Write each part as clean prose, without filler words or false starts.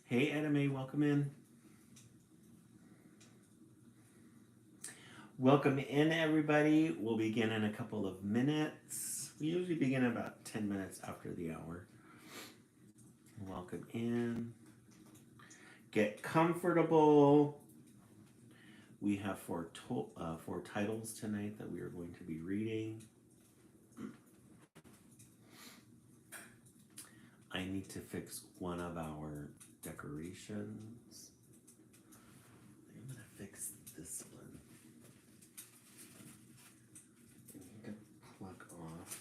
Hey, Anime, welcome in. Welcome in, everybody. We'll begin in a couple of minutes. We usually begin about 10 minutes after the hour. Welcome in. Get comfortable. We have four titles tonight that we are going to be reading. I need to fix one of our decorations. I'm going to fix this one. You can plug off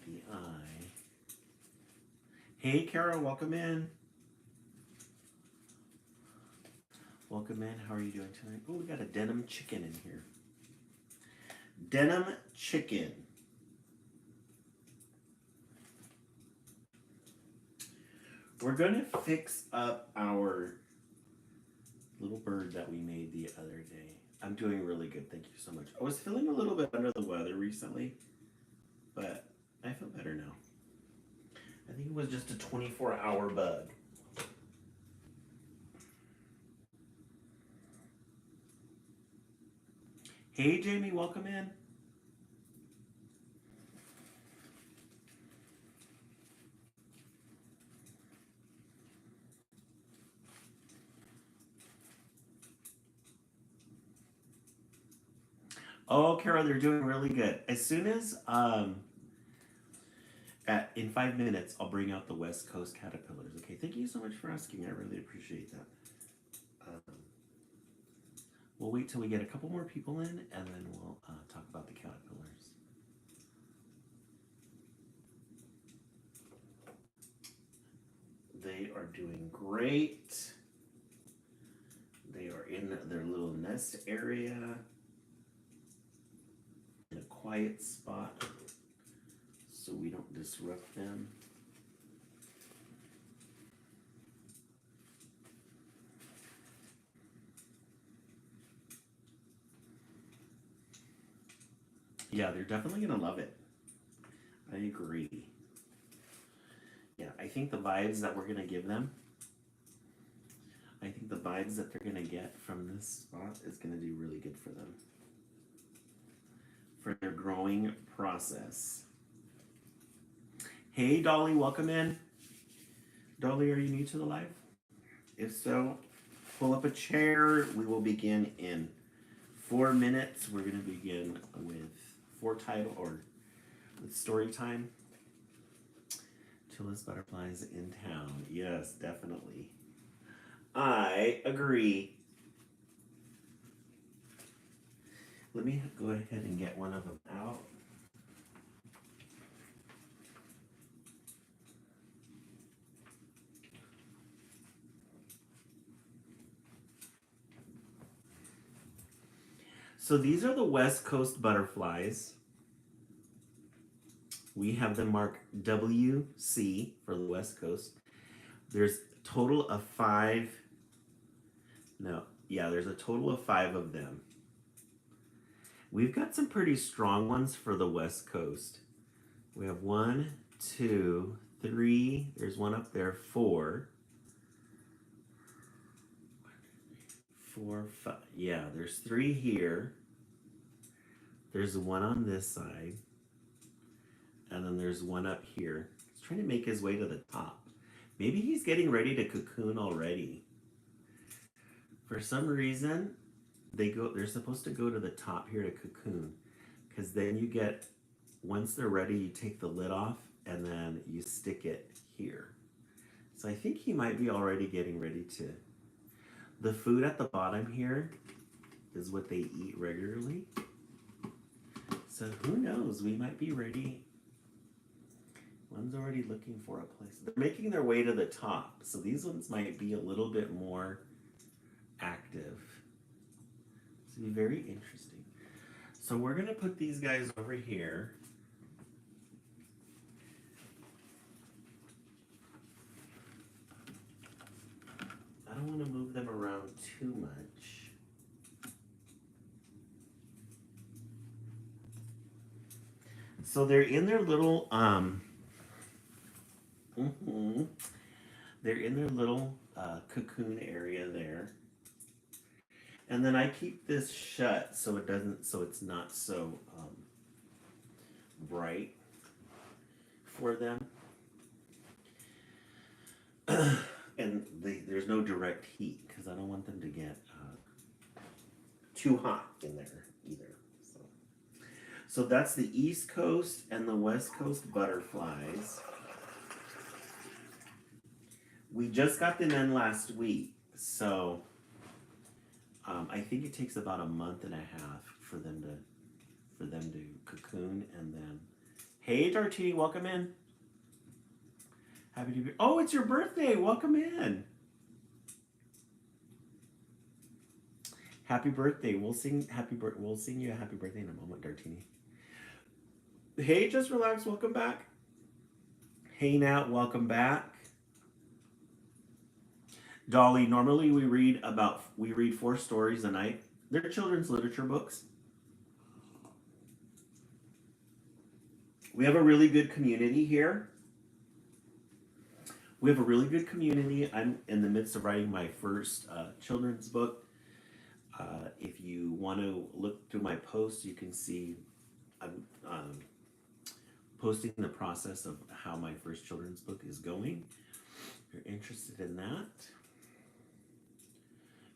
the eye. Hey, Kara, welcome in. Welcome in. How are you doing tonight? Oh, we got a denim chicken in here. Denim chicken. We're going to fix up our little bird that we made the other day. I'm doing really good. Thank you so much. I was feeling a little bit under the weather recently, but I feel better now. I think it was just a 24-hour bug. Hey, Jamie, welcome in. Oh, Kara, they're doing really good. As soon as in 5 minutes, I'll bring out the West Coast caterpillars. Okay, thank you so much for asking. I really appreciate that. We'll wait till we get a couple more people in, and then we'll talk about the caterpillars. They are doing great. They are in their little nest area, in a quiet spot, so we don't disrupt them. Yeah, they're definitely gonna love it. I agree. Yeah, I think the vibes that we're gonna give them, I think the vibes that they're gonna get from this spot is gonna do really good for them, for their growing process. Hey, Dolly, welcome in. Dolly, are you new to the live? If so, pull up a chair. We will begin in 4 minutes. We're going to begin with with story time. Chilla's Butterflies in Town. Yes, definitely. I agree. Let me go ahead and get one of them out. So these are the West Coast butterflies. We have them marked WC for the West Coast. There's a total of 5. No, yeah, there's a total of 5 of them. We've got some pretty strong ones for the West Coast. We have 1, 2, 3. There's one up there, 4. 4, 5. Yeah, there's 3 here. There's one on this side. And then there's one up here. He's trying to make his way to the top. Maybe he's getting ready to cocoon already. For some reason, they're supposed to go to the top here to cocoon. Because then you get, once they're ready, you take the lid off and then you stick it here. So I think he might be already getting ready to. The food at the bottom here is what they eat regularly. So who knows, we might be ready. One's already looking for a place. They're making their way to the top, so these ones might be a little bit more active. It's gonna be very interesting. So we're gonna put these guys over here. I don't want to move them around too much. So they're in their little Mm-hmm. They're in their little cocoon area there. And then I keep this shut so it's not so bright for them. And there's no direct heat because I don't want them to get too hot in there either. So that's the East Coast and the West Coast butterflies. We just got them in last week, so I think it takes about a month and a half for them to cocoon, and then, hey Dartini, welcome in. Happy to be. Oh, it's your birthday. Welcome in. Happy birthday. We'll sing you a happy birthday in a moment, Dartini. Hey, Just Relax, welcome back. Hey Nat, welcome back. Dolly, normally we read 4 stories a night. They're children's literature books. We have a really good community here. We have a really good community. I'm in the midst of writing my first children's book. If you want to look through my posts, you can see I'm posting the process of how my first children's book is going. If you're interested in that.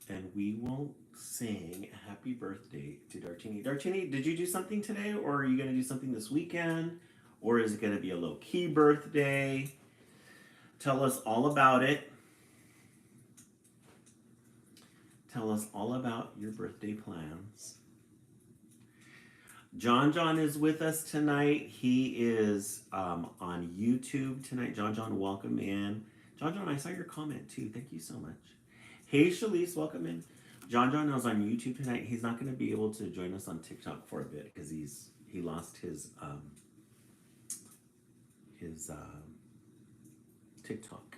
And we will sing happy birthday to Dartini. Dartini, did you do something today, or are you going to do something this weekend? Or is it going to be a low-key birthday? Tell us all about it. Tell us all about your birthday plans. John is with us tonight. He is on YouTube tonight. John, welcome in. John, I saw your comment too. Thank you so much. Hey, Shalise, welcome in. John is on YouTube tonight. He's not going to be able to join us on TikTok for a bit because he lost his TikTok.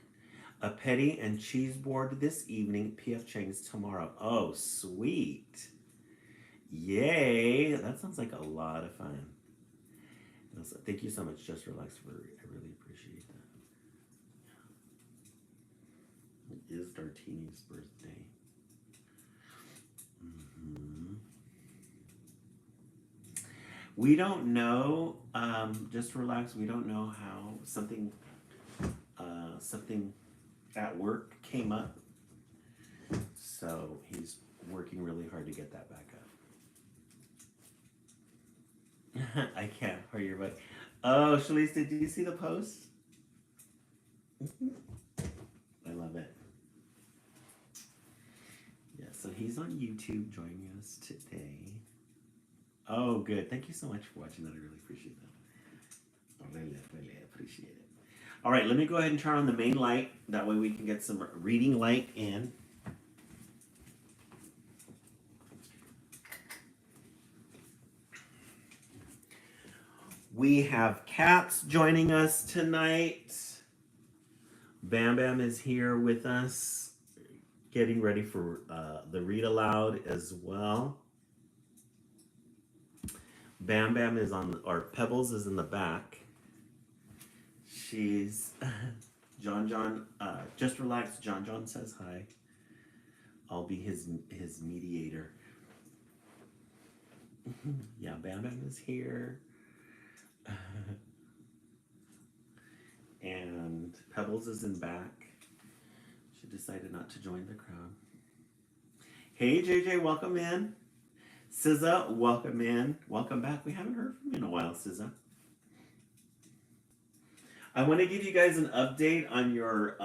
A petty and cheese board this evening. PF Chang's tomorrow. Oh, sweet. Yay. That sounds like a lot of fun. Thank you so much, Just Relax, I really appreciate that. It is Dartini's birthday. We don't know, Just Relax, we don't know how something at work came up. So he's working really hard to get that back up. I can't hear your voice. Oh, Shalise, did you see the post? I love it. Yeah, so he's on YouTube joining us today. Oh, good. Thank you so much for watching that. I really appreciate that. Really appreciate it. All right, let me go ahead and turn on the main light. That way we can get some reading light in. We have Cats joining us tonight. Bam is here with us, getting ready for the read aloud as well. Bam is or Pebbles is in the back. She's John. Just Relax. John says hi. I'll be his mediator. Yeah, Bam is here. And Pebbles is in back. She decided not to join the crowd. Hey JJ, welcome in. SZA, welcome in. Welcome back. We haven't heard from you in a while, SZA. I want to give you guys an update on your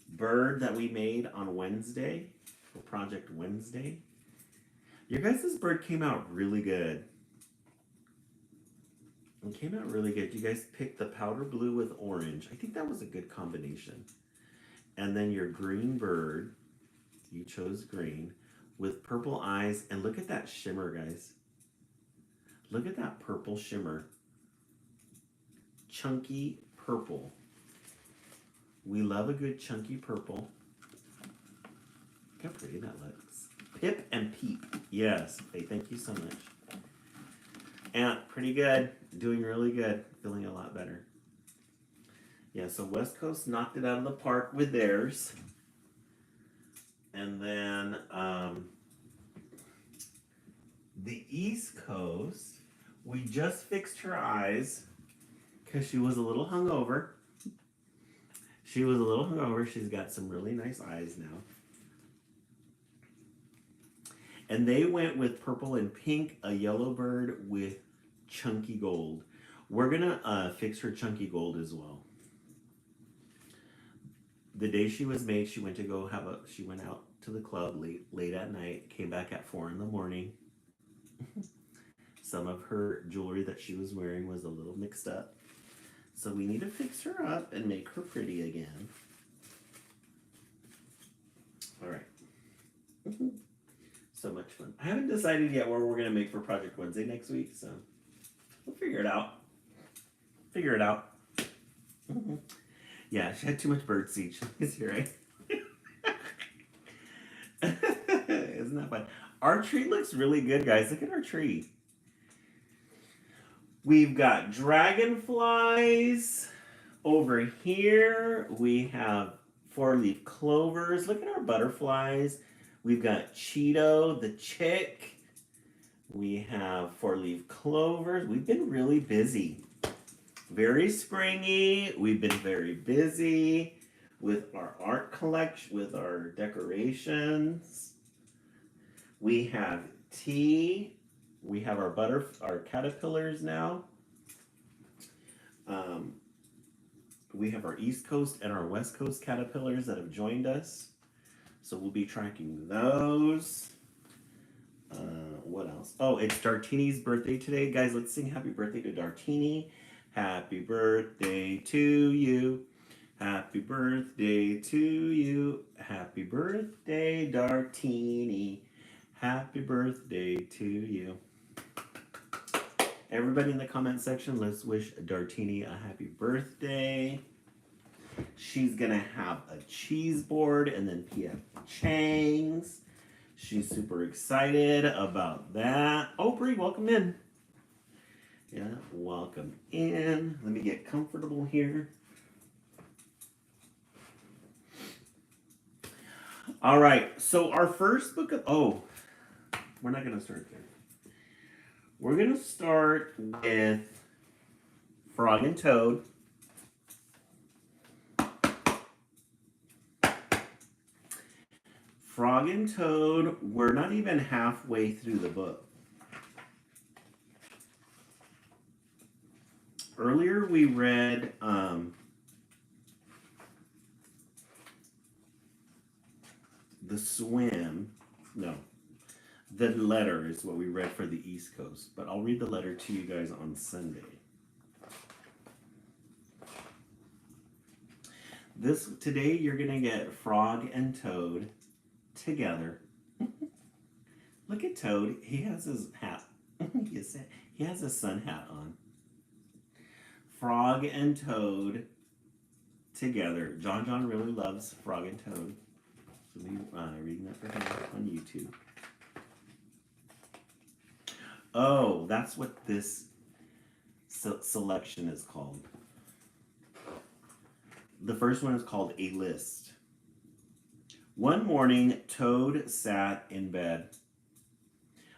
bird that we made on Wednesday, for Project Wednesday. Your guys' bird came out really good. It came out really good. You guys picked the powder blue with orange. I think that was a good combination. And then your green bird, you chose green, with purple eyes. And look at that shimmer, guys. Look at that purple shimmer. Chunky purple. We love a good chunky purple. Look how pretty that looks. Pip and Peep. Yes. Hey, thank you so much. And pretty good. Doing really good. Feeling a lot better. Yeah, so West Coast knocked it out of the park with theirs. And then the East Coast, we just fixed her eyes because she was a little hungover. She's got some really nice eyes now. And they went with purple and pink, a yellow bird with chunky gold. We're gonna fix her chunky gold as well. The day she was made, she went out to the club late at night, came back at 4 in the morning. Some of her jewelry that she was wearing was a little mixed up. So we need to fix her up and make her pretty again. All right. So much fun. I haven't decided yet what we're going to make for Project Wednesday next week, so we'll figure it out. Yeah, she had too much birdseed. Is he right? Isn't that fun? Our tree looks really good, guys. Look at our tree. We've got dragonflies over here. We have 4-leaf clovers. Look at our butterflies. We've got Cheeto, the chick. We have 4-leaf clovers. We've been really busy. Very springy. We've been very busy with our art collection, with our decorations. We have tea. We have our caterpillars now. We have our East Coast and our West Coast caterpillars that have joined us. So we'll be tracking those. What else? Oh, it's Dartini's birthday today. Guys, let's sing happy birthday to Dartini. Happy birthday to you. Happy birthday to you. Happy birthday, Dartini. Happy birthday to you. Everybody in the comment section, let's wish Dartini a happy birthday. She's gonna have a cheese board and then P.F. Chang's. She's super excited about that. Oh, Brie, welcome in. Yeah, welcome in. Let me get comfortable here. All right, so our first book of, we're not gonna start there. We're going to start with Frog and Toad. Frog and Toad, we're not even halfway through the book. Earlier we read the swim. No. The letter is what we read for the East Coast, but I'll read the letter to you guys on Sunday. Today you're gonna get Frog and Toad together. Look at Toad. He has his hat. He has his sun hat on. Frog and Toad together. John really loves Frog and Toad. So we're reading that for him on YouTube. Oh, that's what this selection is called. The first one is called A List. One morning, Toad sat in bed.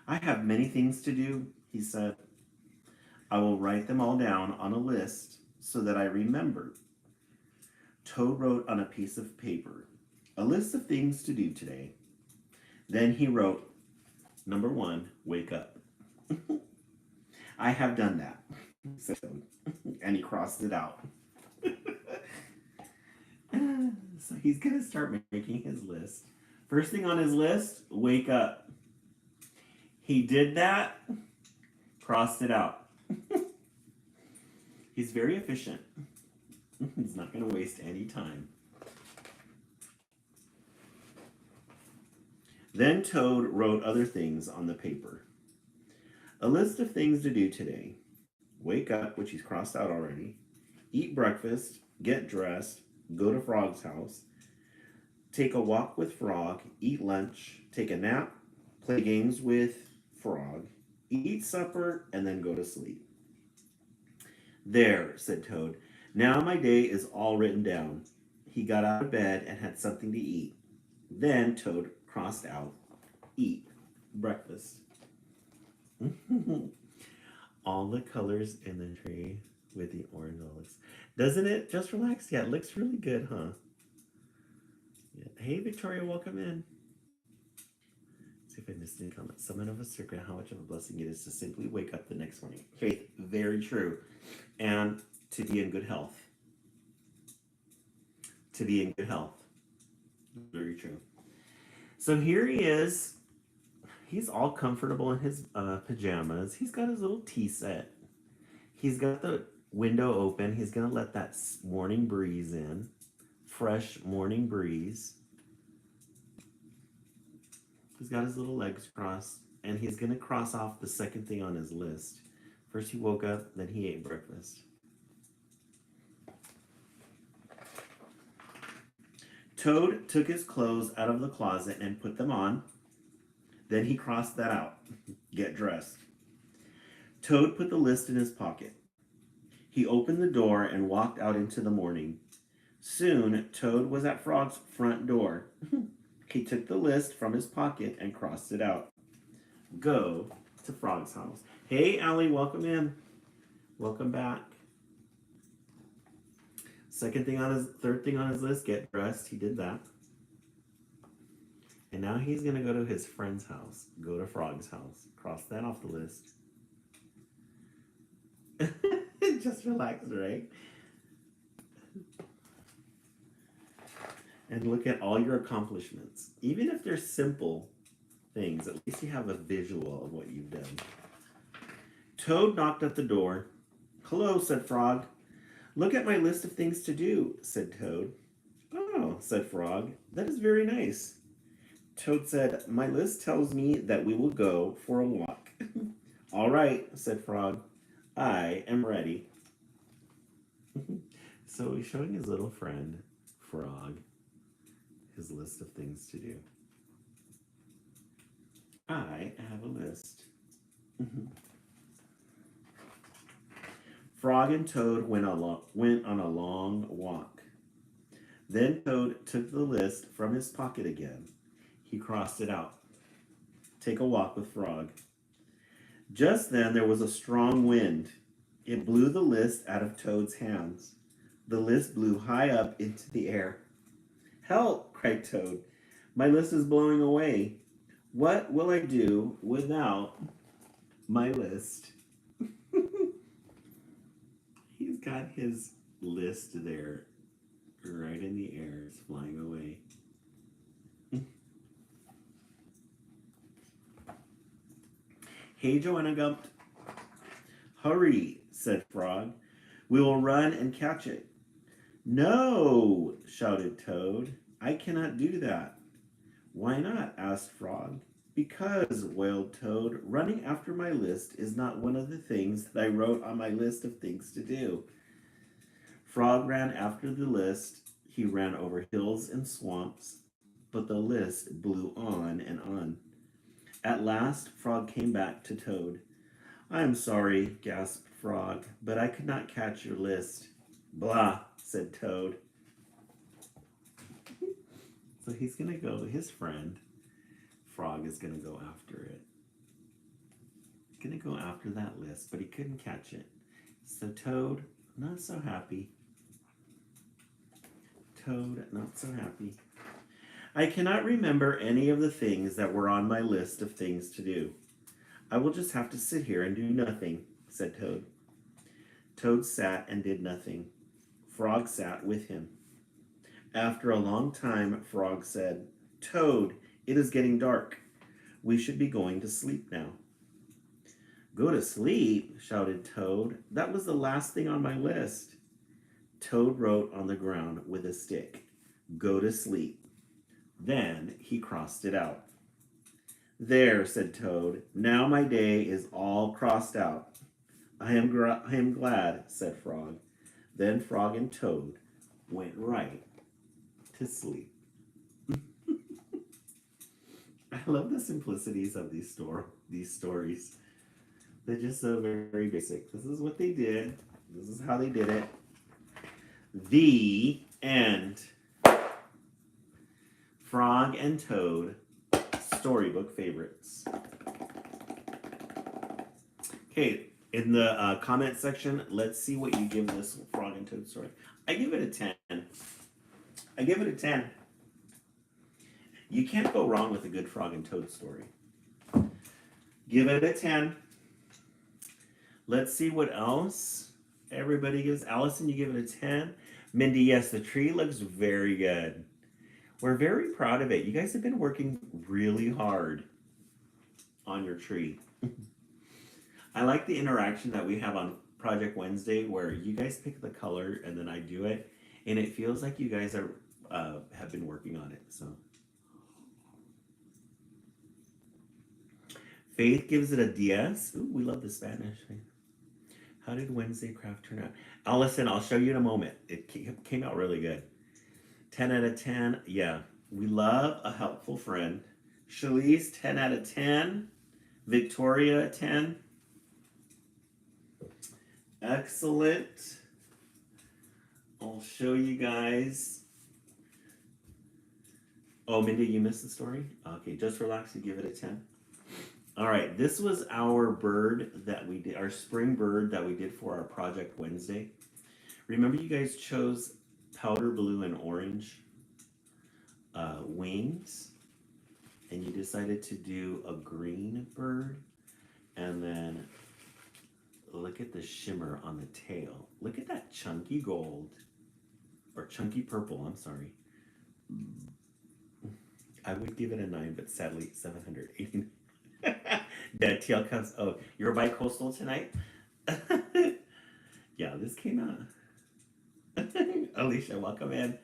I have many things to do, he said. I will write them all down on a list so that I remember. Toad wrote on a piece of paper, a list of things to do today. Then he wrote, number 1, wake up. I have done that, and he crossed it out. So he's going to start making his list. First thing on his list, wake up. He did that, crossed it out. He's very efficient. He's not going to waste any time. Then Toad wrote other things on the paper. A list of things to do today. Wake up, which he's crossed out already. Eat breakfast, get dressed, go to Frog's house. Take a walk with Frog, eat lunch, take a nap, play games with Frog, eat supper, and then go to sleep. There, said Toad. Now my day is all written down. He got out of bed and had something to eat. Then Toad crossed out, eat, breakfast. All the colors in the tree with the orange olives. Doesn't it? Just relax. Yeah, it looks really good, huh? Yeah. Hey, Victoria, welcome in. See if I missed any comments. Someone of us forget how much of a blessing it is to simply wake up the next morning. Faith, very true. And to be in good health. To be in good health. Very true. So here he is. He's all comfortable in his pajamas. He's got his little tea set. He's got the window open. He's going to let that morning breeze in. Fresh morning breeze. He's got his little legs crossed. And he's going to cross off the second thing on his list. First he woke up, then he ate breakfast. Toad took his clothes out of the closet and put them on. Then he crossed that out. Get dressed. Toad put the list in his pocket. He opened the door and walked out into the morning. Soon, Toad was at Frog's front door. He took the list from his pocket and crossed it out. Go to Frog's house. Hey, Allie, welcome in. Welcome back. Third thing on his list, get dressed. He did that. And now he's going to go to his friend's house. Go to Frog's house. Cross that off the list. Just relax, right? And look at all your accomplishments. Even if they're simple things, at least you have a visual of what you've done. Toad knocked at the door. Hello, said Frog. Look at my list of things to do, said Toad. Oh, said Frog. That is very nice. Toad said, my list tells me that we will go for a walk. All right, said Frog. I am ready. So he's showing his little friend, Frog, his list of things to do. I have a list. Frog and Toad went on a long walk. Then Toad took the list from his pocket again. He crossed it out. Take a walk with Frog. Just then there was a strong wind. It blew the list out of Toad's hands. The list blew high up into the air. Help, cried Toad. My list is blowing away. What will I do without my list? He's got his list there right in the air. It's flying away. Hey, Joanna Gump. Hurry, said Frog. We will run and catch it. No, shouted Toad. I cannot do that. Why not? Asked Frog. Because, wailed Toad, running after my list is not one of the things that I wrote on my list of things to do. Frog ran after the list. He ran over hills and swamps, but the list blew on and on. At last, Frog came back to Toad. I am sorry, gasped Frog, but I could not catch your list. Blah, said Toad. So he's going to go, his friend, Frog, is going to go after it. He's going to go after that list, but he couldn't catch it. So Toad, not so happy. Toad, not so happy. I cannot remember any of the things that were on my list of things to do. I will just have to sit here and do nothing, said Toad. Toad sat and did nothing. Frog sat with him. After a long time, Frog said, Toad, it is getting dark. We should be going to sleep now. Go to sleep, shouted Toad. That was the last thing on my list. Toad wrote on the ground with a stick, Go to sleep. Then he crossed it out. There, said Toad. Now my day is all crossed out. I am glad, said Frog. Then Frog and Toad went right to sleep. I love the simplicities of these stories. They're just so very, very basic. This is what they did. This is how they did it. The end. Frog and Toad storybook favorites. Okay, in the comment section, let's see what you give this Frog and Toad story. I give it a 10. I give it a 10. You can't go wrong with a good Frog and Toad story. Give it a 10. Let's see what else everybody gives. Allison, you give it a 10. Mindy, yes, the tree looks very good. We're very proud of it. You guys have been working really hard on your tree. I like the interaction that we have on Project Wednesday where you guys pick the color and then I do it. And it feels like you guys are have been working on it. So Faith gives it a DS. Ooh, we love the Spanish. How did Wednesday craft turn out? Allison, I'll show you in a moment. It came out really good. 10 out of 10. Yeah, we love a helpful friend. Shalise, 10 out of 10. Victoria, 10. Excellent. I'll show you guys. Oh, Mindy, you missed the story? Okay, just relax and give it a 10. All right, this was our bird that we did, our spring bird that we did for our Project Wednesday. Remember you guys chose powder blue and orange wings, and you decided to do a green bird, and then look at the shimmer on the tail. Look at that chunky gold, or chunky purple, I'm sorry. I would give it a 9, but sadly 789. The tail comes. Oh, you're bi-coastal tonight? Yeah, this came out. Alicia, welcome in.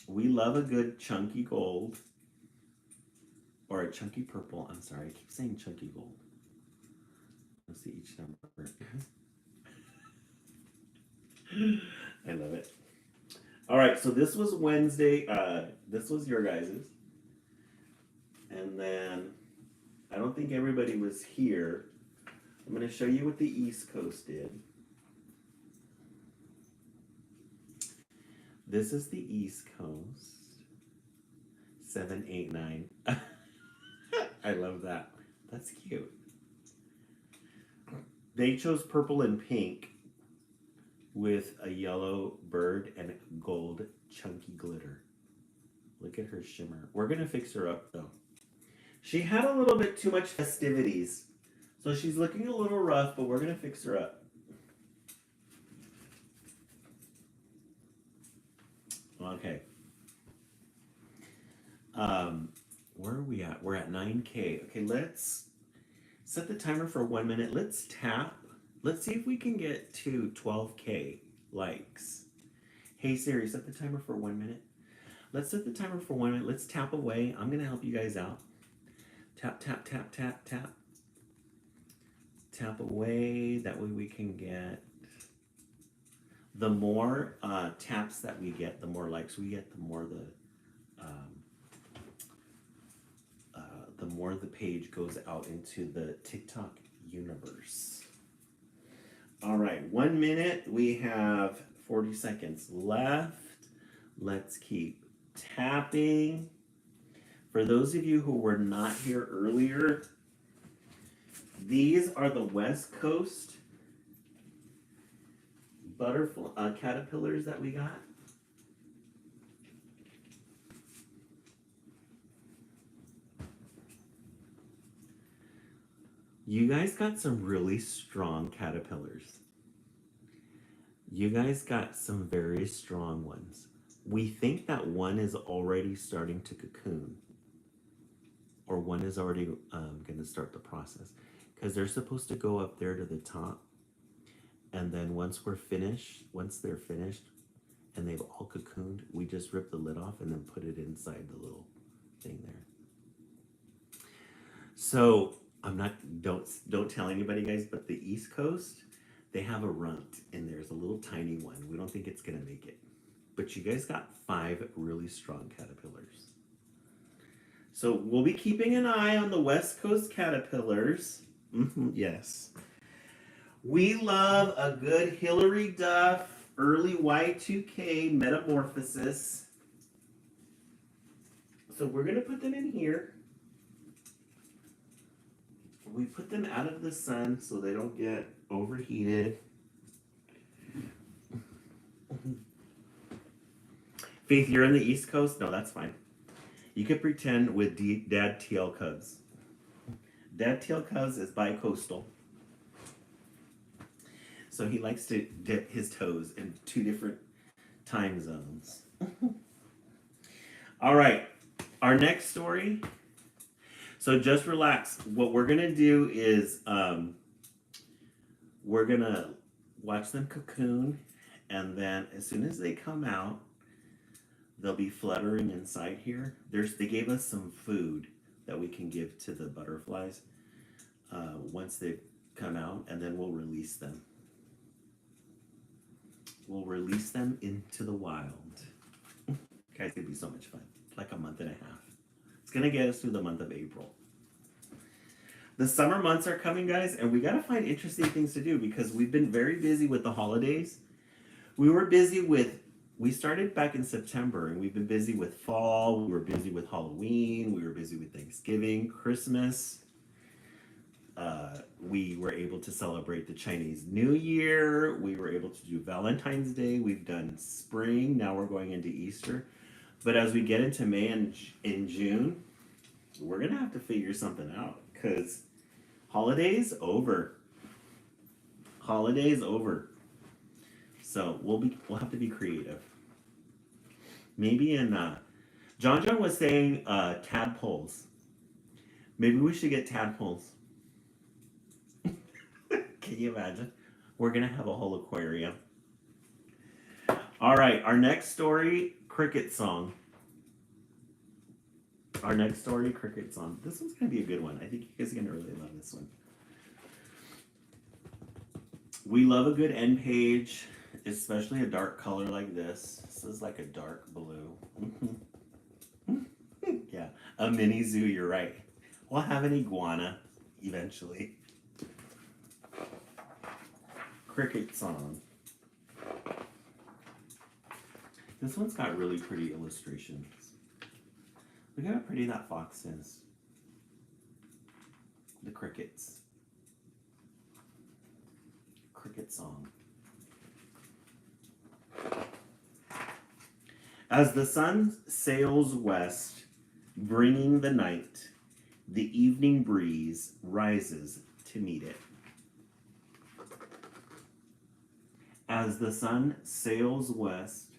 We love a good chunky gold. Or a chunky purple. I'm sorry, I keep saying chunky gold. Let's see each number. I love it. All right, so this was Wednesday. This was your guys's. And then I don't think everybody was here. I'm going to show you what the East Coast did. This is the East Coast. 7, 8, 9. I love that. That's cute. They chose purple and pink with a yellow bird and gold chunky glitter. Look at her shimmer. We're going to fix her up though. She had a little bit too much festivities. So she's looking a little rough, but we're going to fix her up. Okay. Where are we at? We're at 9K. Okay, let's set the timer for 1 minute. Let's tap. Let's see if we can get to 12K likes. Hey Siri, set the timer for 1 minute. Let's set the timer for 1 minute. Let's tap away. I'm going to help you guys out. Tap, tap, tap, tap, tap. Tap away. That way we can get, the more taps that we get, the more likes we get, the more the page goes out into the TikTok universe. All right, 1 minute. We have 40 seconds left. Let's keep tapping. For those of you who were not here earlier, these are the West Coast butterfly caterpillars that we got. You guys got some really strong caterpillars. You guys got some very strong ones. We think that one is already starting to cocoon, or one is already going to start the process, because they're supposed to go up there to the top, and then once they're finished and they've all cocooned, we just rip the lid off and then put it inside the little thing there. So don't tell anybody, guys, but the East Coast, they have a runt, and there's a little tiny one. We don't think it's gonna make it, but you guys got 5 really strong caterpillars. So we'll be keeping an eye on the West Coast caterpillars. Yes. We love a good Hillary Duff early Y2K metamorphosis. So we're going to put them in here. We put them out of the sun so they don't get overheated. Faith, you're on the East Coast? No, that's fine. You could pretend with Dad TL Cubs. Dad TL Cubs is bi-coastal. So he likes to dip his toes in 2 different time zones. All right, our next story. So just relax. What we're gonna do is we're gonna watch them cocoon, and then as soon as they come out, they'll be fluttering inside here. They gave us some food that we can give to the butterflies once they've come out, and then we'll release them. We'll release them into the wild. Guys, it'd be so much fun. Like a month and a half. It's gonna get us through the month of April. The summer months are coming, guys, and we gotta find interesting things to do because we've been very busy with the holidays. We started back in September, and we've been busy with fall. We were busy with Halloween. We were busy with Thanksgiving, Christmas. We were able to celebrate the Chinese New Year. We were able to do Valentine's Day. We've done spring. Now we're going into Easter. But as we get into May and in June, we're going to have to figure something out because holidays over. Holidays over. So we'll have to be creative. Maybe John was saying tadpoles. Maybe we should get tadpoles. Can you imagine? We're gonna have a whole aquarium. All right, our next story, cricket song. Our next story, cricket song. This one's gonna be a good one. I think you guys are gonna really love this one. We love a good end page, especially a dark color like this. This is like a dark blue. Yeah, a mini zoo, you're right. We'll have an iguana eventually. Cricket song. This one's got really pretty illustrations. Look at how pretty that fox is. The crickets. Cricket song. As the sun sails west, bringing the night, the evening breeze rises to meet it. As the sun sails west,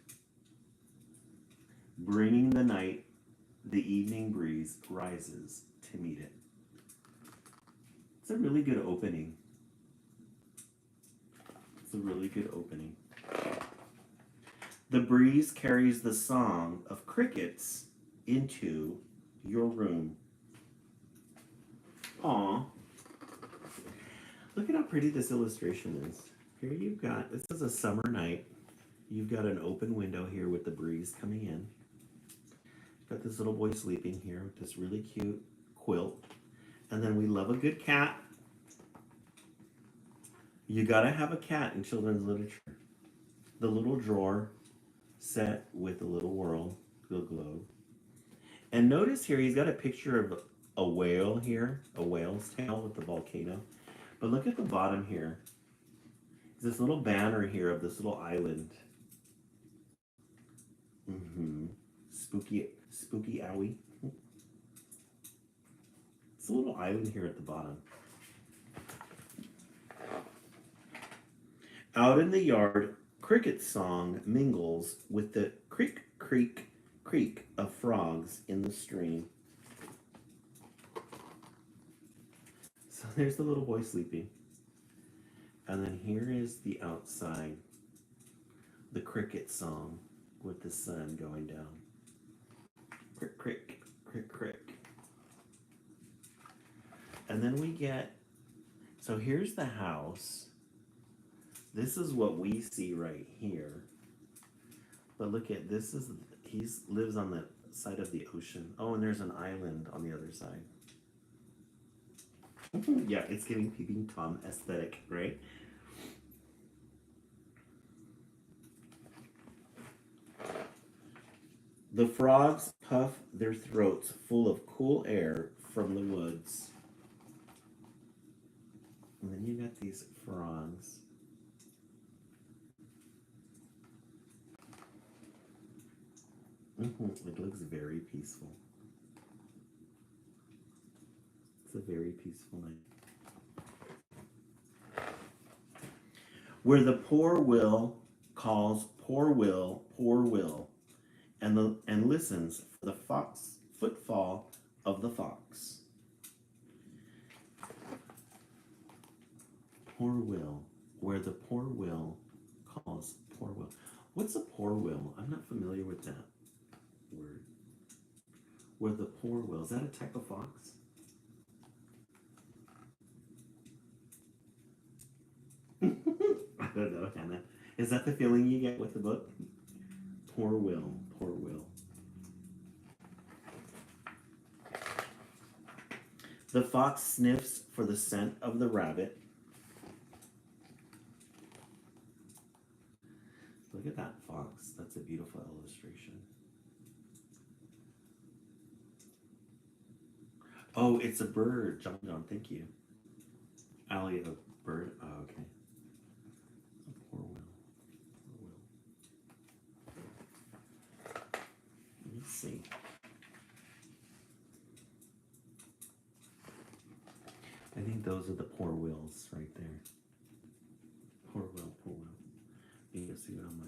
bringing the night, the evening breeze rises to meet it. It's a really good opening. It's a really good opening. The breeze carries the song of crickets into your room. Aw. Look at how pretty this illustration is. Here you've got, this is a summer night. You've got an open window here with the breeze coming in. Got this little boy sleeping here with this really cute quilt. And then we love a good cat. You gotta have a cat in children's literature. The little drawer set with the little world, the globe. And notice here, he's got a picture of a whale here, a whale's tail with the volcano. But look at the bottom here. This little banner here of this little island. Spooky owie. It's a little island here at the bottom. Out in the yard, cricket song mingles with the creak, creak, creak of frogs in the stream. So there's the little boy sleeping. And then here is the outside, the cricket song with the sun going down. Crick, crick, crick, crick. And then we get, so here's the house. This is what we see right here. But look at, this is, he lives on the side of the ocean. Oh, and there's an island on the other side. Yeah, it's giving Peeping Tom aesthetic, right? The frogs puff their throats full of cool air from the woods. And then you got these frogs. It looks very peaceful. It's a very peaceful night. Where the poor will calls poor will, and listens for the footfall of the fox. Poor will, where the poor will calls poor will. What's a poor will? I'm not familiar with that word. Where the poor will, is that a type of fox? I don't know, Hannah. Is that the feeling you get with the book? Poor will, poor will. The fox sniffs for the scent of the rabbit. Look at that fox. That's a beautiful illustration. Oh, it's a bird. John, thank you. Allie, a bird. Oh, okay. A poor will. Poor will. Let me see. I think those are the poor wills right there. Poor will, poor will. You can see it on my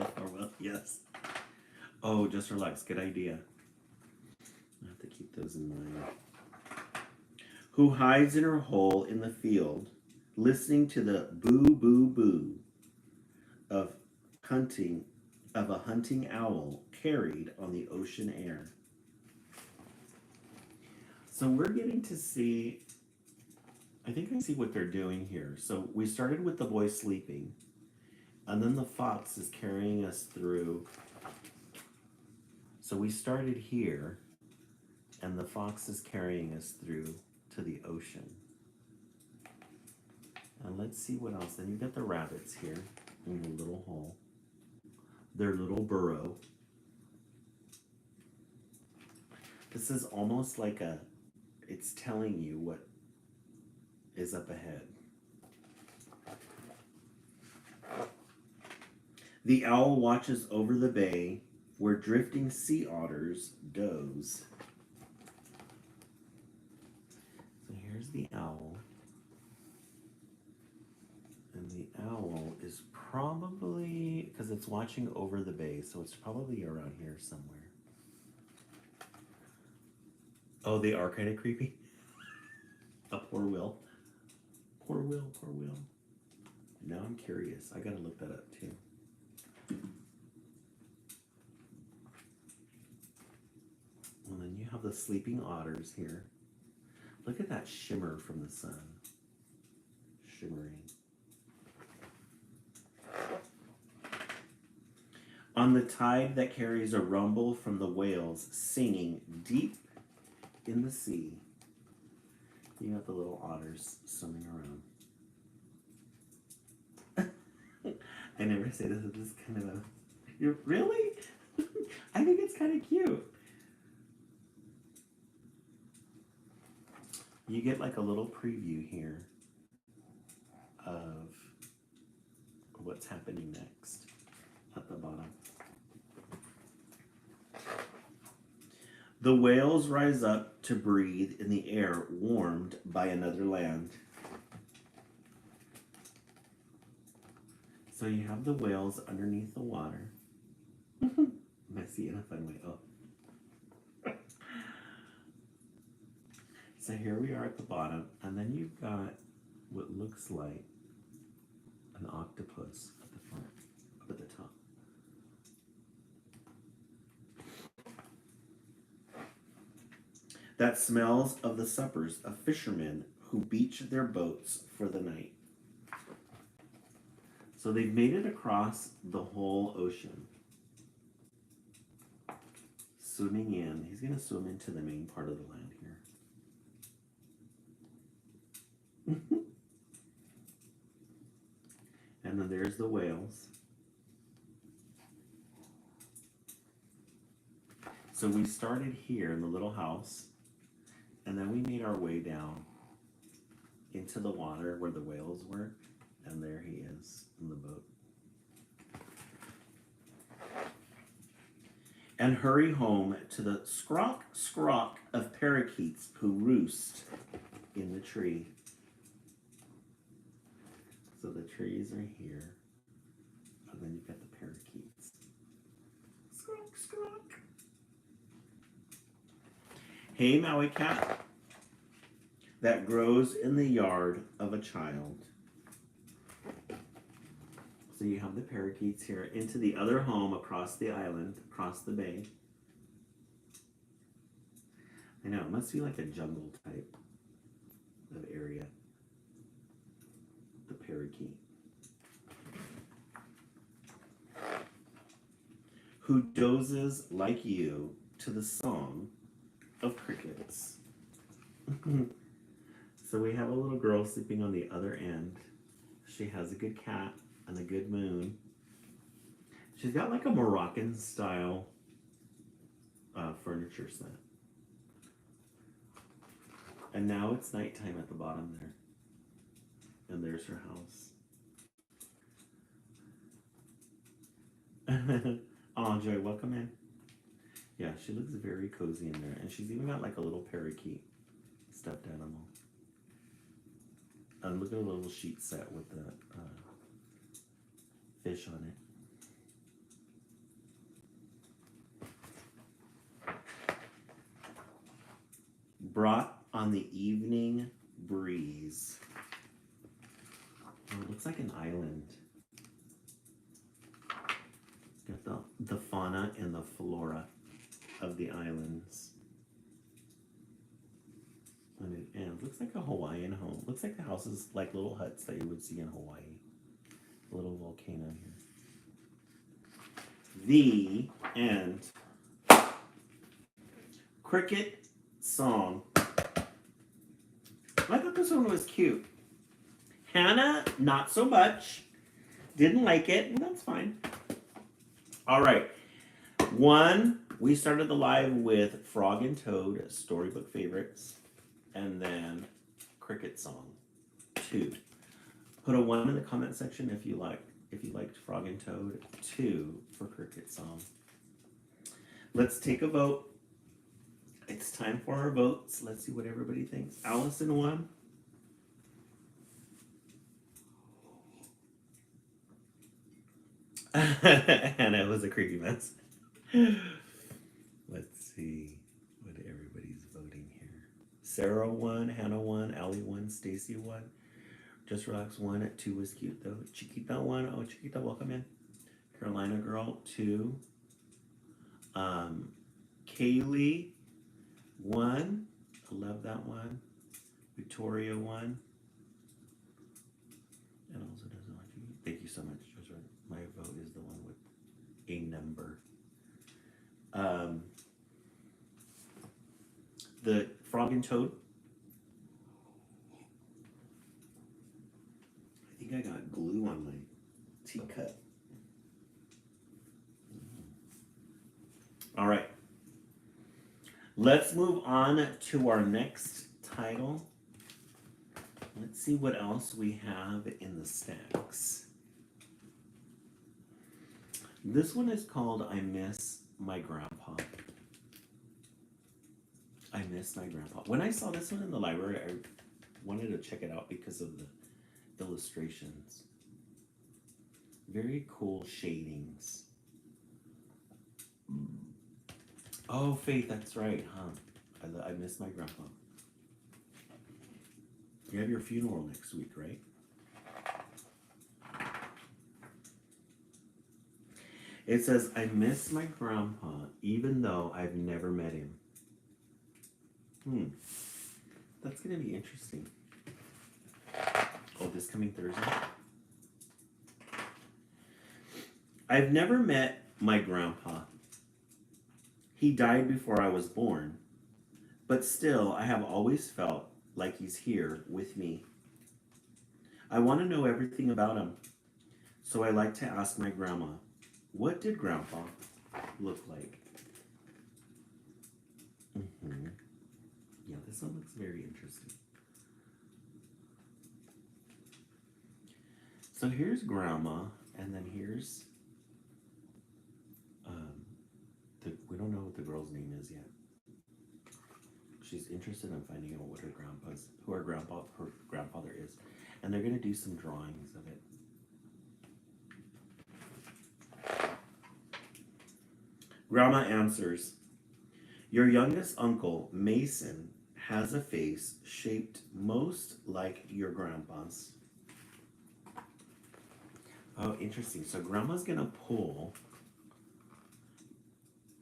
poor will, yes. Oh, just relax. Good idea. I have to keep those in mind. Who hides in her hole in the field, listening to the boo boo boo of a hunting owl carried on the ocean air. So we're getting to see, I think I see what they're doing here. So we started with the boy sleeping, and then the fox is carrying us through. So we started here, and the fox is carrying us through to the ocean. And let's see what else. Then you got the rabbits here in the little hole, their little burrow. This is almost like it's telling you what is up ahead. The owl watches over the bay where drifting sea otters doze. So here's the owl. And the owl is probably, because it's watching over the bay, so it's probably around here somewhere. Oh, they are kind of creepy. A poor will. Poor will, poor will. Now I'm curious. I gotta look that up too. And then you have the sleeping otters here. Look at that shimmer from the sun. Shimmering. On the tide that carries a rumble from the whales singing deep in the sea. You got the little otters swimming around. I never say this is kind of a... You're really? I think it's kind of cute. You get like a little preview here of what's happening next at the bottom. The whales rise up to breathe in the air warmed by another land. So you have the whales underneath the water. Messy in a fun way. Oh. So here we are at the bottom, and then you've got what looks like an octopus at the front, up at the top. That smells of the suppers of fishermen who beach their boats for the night. So they've made it across the whole ocean. Swimming in. He's going to swim into the main part of the land here. And And then there's the whales. So we started here in the little house, and then we made our way down into the water where the whales were, and there he is in the boat. And hurry home to the scrock of parakeets who roost in the tree. So the trees are here, and then you've got the parakeets. Scrock. Hey, Maui cat, that grows in the yard of a child. So you have the parakeets here into the other home across the island, across the bay. I know, it must be like a jungle type of area. The parakeet. Who dozes like you to the song of crickets. So we have a little girl sleeping on the other end. She has a good cat and a good moon. She's got like a Moroccan style furniture set. And now it's nighttime at the bottom there. And there's her house. Oh, Joy, welcome in. Yeah, she looks very cozy in there. And she's even got like a little parakeet stuffed animal. And look at a little sheet set with the fish on it. Brought on the evening breeze. Oh, it looks like an island. It's got the fauna and the flora of the islands. And it looks like a Hawaiian home. Looks like the houses like little huts that you would see in Hawaii. A little volcano here. The end. Cricket song. I thought this one was cute. Hannah, not so much. Didn't like it, and that's fine. All right. One, we started the live with Frog and Toad, storybook favorites, and then Cricket song. 2. Put a 1 in the comment section if you liked Frog and Toad. 2 for Cricket song. Let's take a vote. It's time for our votes. Let's see what everybody thinks. Allison won. And it was a creepy mess. Let's see what everybody's voting here. Sarah won, Hannah won, Allie won, Stacy won. Just Relax won. 2 was cute though. Chiquita won. Oh, Chiquita, welcome in. Carolina Girl 2. Kaylee won. I love that one. Victoria won. And also doesn't like you. Thank you so much, Joshua. My vote is the one with a number. The Frog and Toad. I think I got glue on my teacup. All right. Let's move on to our next title. Let's see what else we have in the stacks. This one is called I Miss My Grandpa. I Miss My Grandpa. When I saw this one in the library, I wanted to check it out because of the illustrations. Very cool shadings. Oh, Faith, that's right, huh? I miss my grandpa. You have your funeral next week, right? It says, I miss my grandpa, even though I've never met him. That's going to be interesting. Oh, this coming Thursday? I've never met my grandpa. He died before I was born, but still, I have always felt like he's here with me. I want to know everything about him. So I like to ask my grandma, what did Grandpa look like? Yeah, this one looks very interesting. So here's Grandma, and then here's we don't know what the girl's name is yet. She's interested in finding out what her grandfather is, and they're gonna do some drawings of it. Grandma answers, your youngest uncle, Mason, has a face shaped most like your grandpa's. Oh, interesting. So Grandma's gonna pull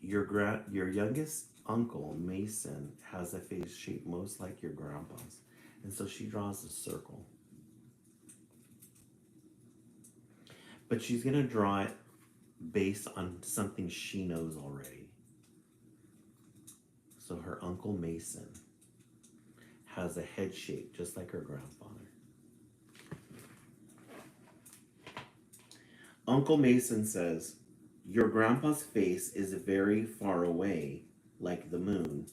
your youngest uncle, Mason, has a face shaped most like your grandpa's. And so she draws a circle. But she's gonna draw it based on something she knows already. So her Uncle Mason has a head shape just like her grandfather. Uncle Mason says, your grandpa's face is very far away, like the moon,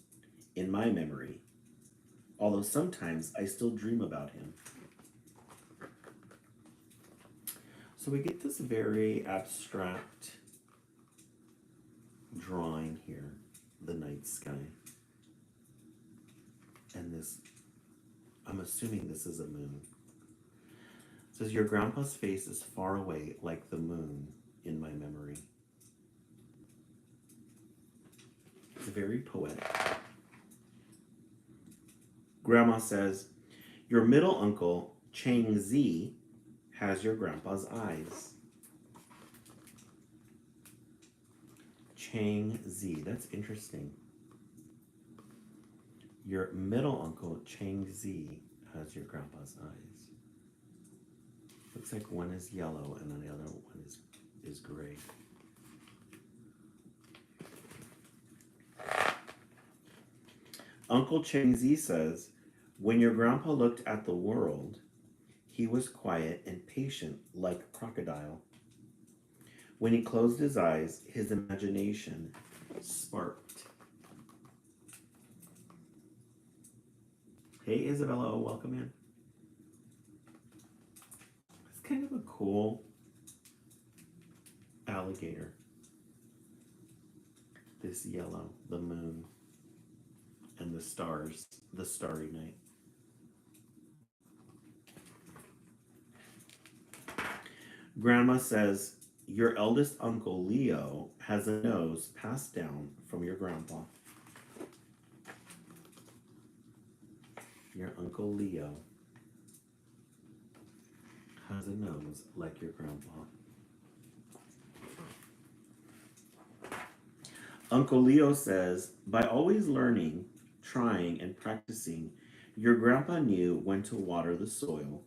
in my memory, although sometimes I still dream about him. So we get this very abstract drawing here, the night sky. And this, I'm assuming this is a moon. It says, your grandpa's face is far away like the moon in my memory. It's very poetic. Grandma says, your middle uncle, Chang Zi, has your grandpa's eyes. Chang Zi, that's interesting. Your middle uncle, Chang Zi, has your grandpa's eyes. Looks like one is yellow and then the other one is gray. Uncle Chang Zi says, when your grandpa looked at the world, he was quiet and patient like a crocodile. When he closed his eyes, his imagination sparked. Hey Isabella, welcome in. It's kind of a cool alligator. This yellow, the moon, and the stars, the starry night. Grandma says, your eldest uncle, Leo, has a nose passed down from your grandpa. Your Uncle Leo has a nose like your grandpa. Uncle Leo says, by always learning, trying, and practicing, your grandpa knew when to water the soil,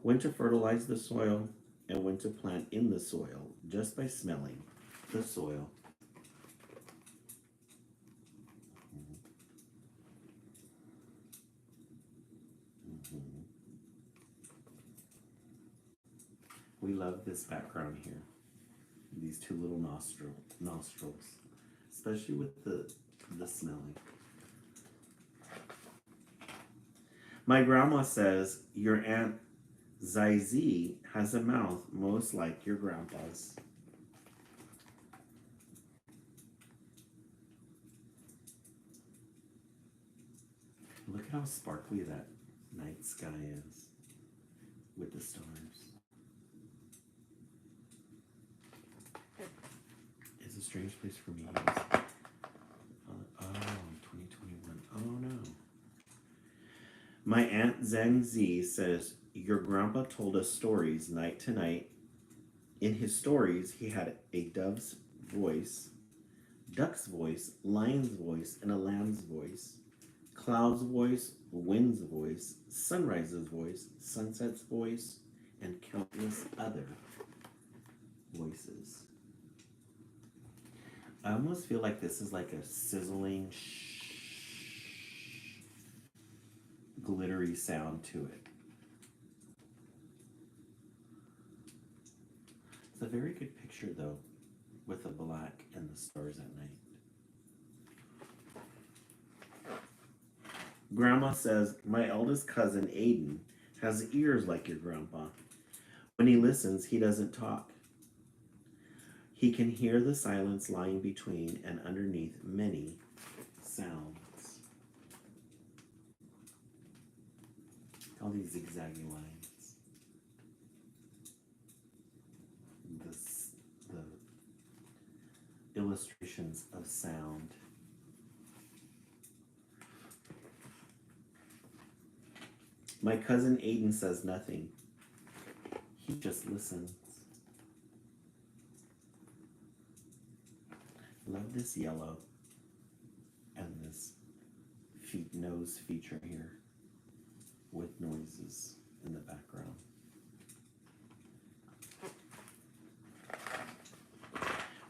when to fertilize the soil, and when to plant in the soil just by smelling the soil. We love this background here. These two little nostrils, especially with the smelling. My grandma says your Aunt Zizi has a mouth most like your grandpa's. Look at how sparkly that night sky is with the stars. It's a strange place for me. Oh, 2021. Oh no. My Aunt Zhang Zi says, your grandpa told us stories night to night. In his stories, he had a dove's voice, duck's voice, lion's voice, and a lamb's voice, cloud's voice, wind's voice, sunrise's voice, sunset's voice, and countless other voices. I almost feel like this is like a sizzling, glittery sound to it. It's a very good picture, though, with the black and the stars at night. Grandma says, my eldest cousin, Aiden, has ears like your grandpa. When he listens, he doesn't talk. He can hear the silence lying between and underneath many sounds. All these zigzaggy lines. The illustrations of sound. My cousin Aiden says nothing. He just listens. Love this yellow and this nose feature here with noises in the background.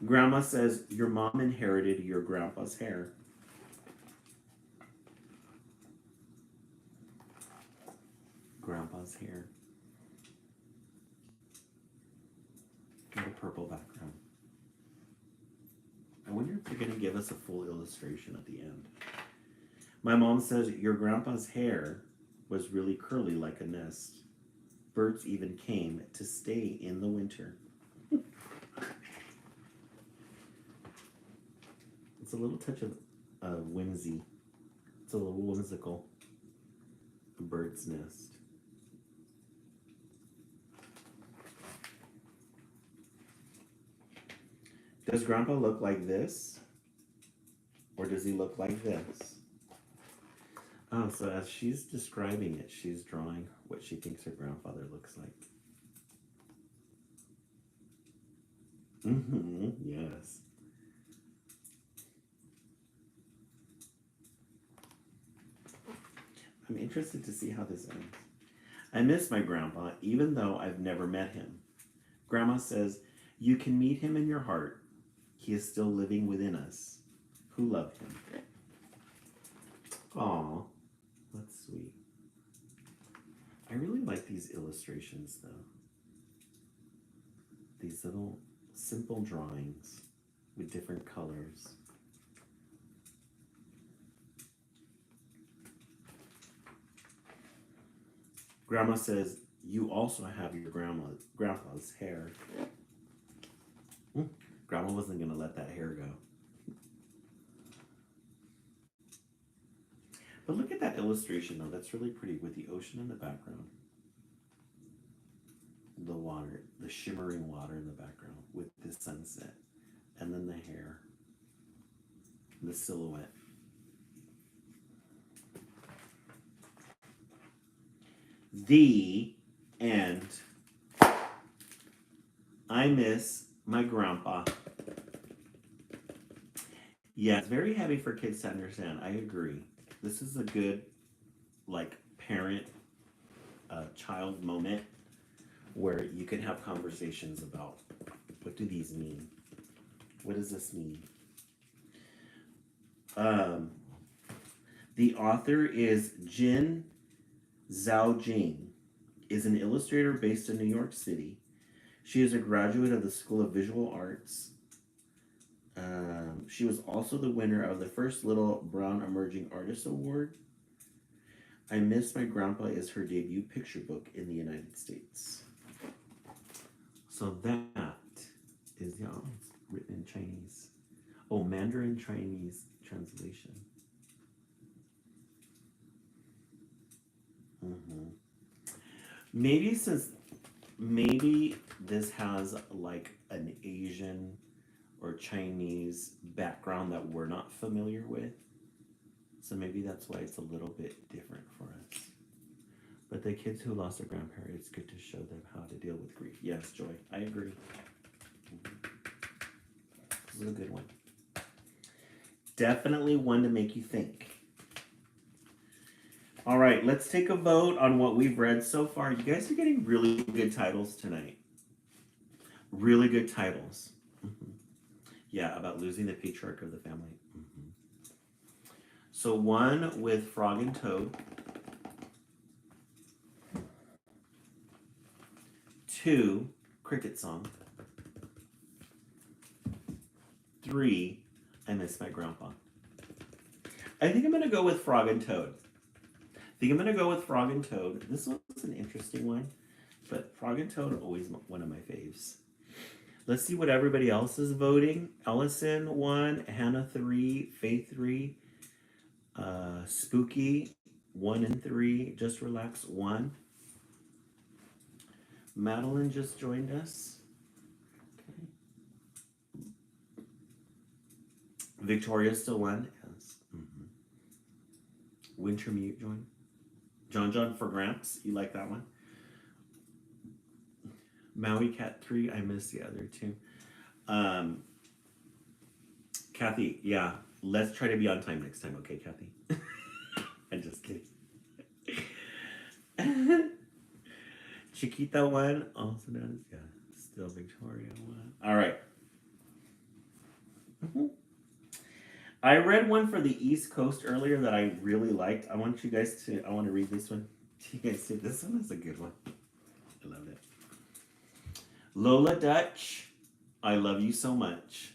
Grandma says, your mom inherited your grandpa's hair. Grandpa's hair. Got a purple background. I wonder if they're going to give us a full illustration at the end. My mom says, your grandpa's hair was really curly like a nest. Birds even came to stay in the winter. It's a little touch of whimsy. It's a little whimsical. A bird's nest. Does Grandpa look like this? Or does he look like this? Oh, so as she's describing it, she's drawing what she thinks her grandfather looks like. Yes. I'm interested to see how this ends. I miss my grandpa, even though I've never met him. Grandma says, you can meet him in your heart. He is still living within us who love him. Aw, that's sweet. I really like these illustrations, though. These little simple drawings with different colors. Grandma says, you also have your grandpa's hair. Grandma wasn't going to let that hair go. But look at that illustration, though. That's really pretty with the ocean in the background. The water, the shimmering water in the background with the sunset. And then the hair. The silhouette. The end. I miss my grandpa. Yeah, it's very heavy for kids to understand. I agree. This is a good, like, parent child moment where you can have conversations about what do these mean? What does this mean? The author is Jin Zhaojing, is an illustrator based in New York City. She is a graduate of the School of Visual Arts. She was also the winner of the first Little Brown Emerging Artist Award. I Miss My Grandpa is her debut picture book in the United States. So that is, yeah, it's written in Chinese. Oh, Mandarin Chinese translation. Maybe this has like an Asian or Chinese background that we're not familiar with. So maybe that's why it's a little bit different for us. But the kids who lost a grandparent, it's good to show them how to deal with grief. Yes, Joy, I agree. This is a good one. Definitely one to make you think. All right, let's take a vote on what we've read so far. You guys are getting really good titles tonight. Really good titles. Yeah, about losing the patriarch of the family. So one with Frog and Toad. 2, Cricket Song. 3, I miss my grandpa. I think I'm going to go with Frog and Toad. This was an interesting one, but Frog and Toad are always one of my faves. Let's see what everybody else is voting. Ellison 1, Hannah 3, Faith 3, Spooky 1 and 3, Just Relax 1. Madeline just joined us. Okay. Victoria's still 1. Yes. Wintermute joined. John for Gramps. You like that one? Maui Cat 3. I missed the other 2. Kathy, yeah. Let's try to be on time next time, okay, Kathy? I'm just kidding. Chiquita 1, also known as, yeah, still Victoria 1. All right. I read one for the East Coast earlier that I really liked. I want to read this one. You guys see, this one is a good one. I love it. Lola Dutch, I love you so much.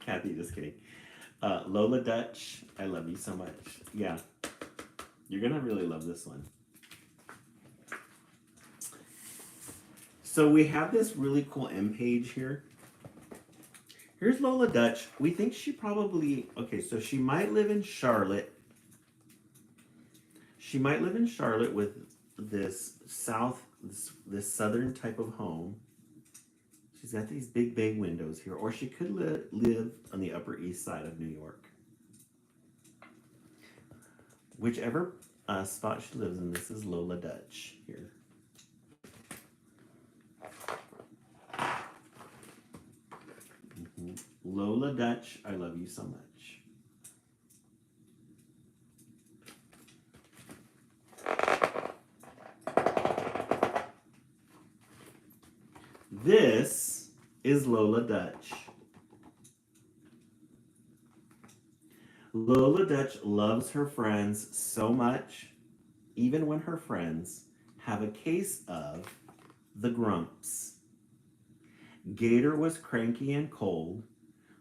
Kathy, just kidding. Lola Dutch, I love you so much. Yeah, you're gonna really love this one. So we have this really cool M page here. Here's Lola Dutch. We think she probably, okay, so she might live in Charlotte. She might live in Charlotte with this southern type of home. She's got these big bay windows here, or she could live on the Upper East Side of New York. Whichever spot she lives in, this is Lola Dutch here. Lola Dutch, I love you so much. This is Lola Dutch. Lola Dutch loves her friends so much, even when her friends have a case of the grumps. Gator was cranky and cold.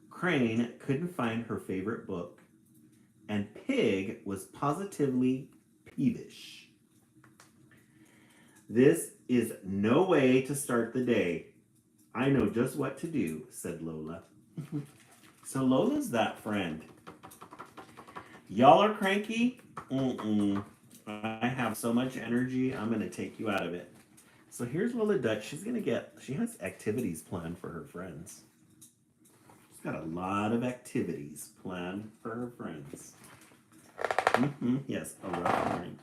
Crane couldn't find her favorite book. And Pig was positively peevish. This is no way to start the day. I know just what to do, said Lola. So Lola's that friend. Y'all are cranky? I have so much energy, I'm going to take you out of it. So here's Lola Dutch. She has activities planned for her friends. She's got a lot of activities planned for her friends. Yes, a rough morning.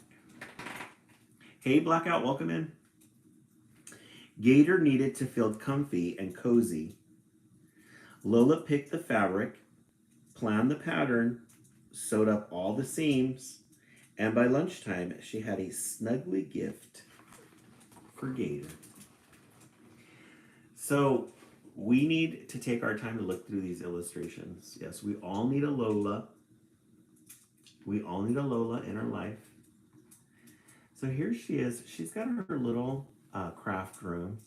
Hey, Blackout, welcome in. Gator needed to feel comfy and cozy. Lola picked the fabric, planned the pattern, sewed up all the seams, and by lunchtime, she had a snuggly gift for Gator. So we need to take our time to look through these illustrations. Yes, we all need a Lola. We all need a Lola in our life. So here she is. She's got her little craft room.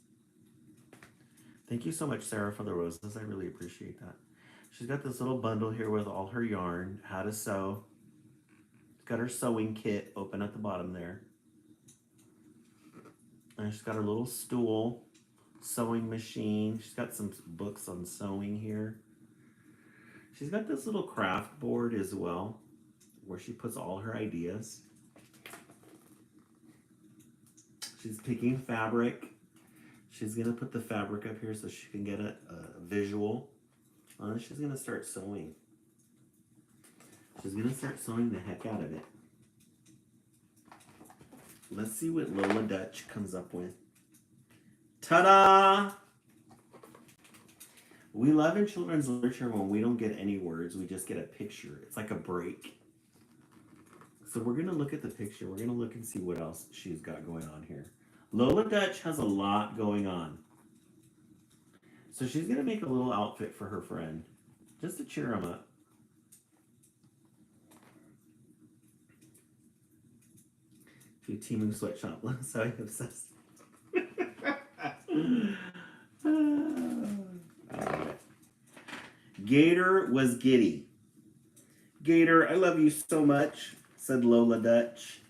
Thank you so much, Sarah, for the roses. I really appreciate that. She's got this little bundle here with all her yarn, how to sew. She's got her sewing kit open at the bottom there. And she's got her little stool, sewing machine. She's got some books on sewing here. She's got this little craft board as well, where she puts all her ideas. She's picking fabric. She's gonna put the fabric up here so she can get a visual. She's gonna start sewing. She's gonna start sewing the heck out of it. Let's see what Lola Dutch comes up with. Ta-da! We love in children's literature when we don't get any words, we just get a picture. It's like a break. So we're gonna look at the picture. We're gonna look and see what else she's got going on here. Lola Dutch has a lot going on. So she's gonna make a little outfit for her friend, just to cheer him up. Timu sweatshop, so I'm obsessed. I love it. Gator was giddy. Gator, I love you so much, said Lola Dutch.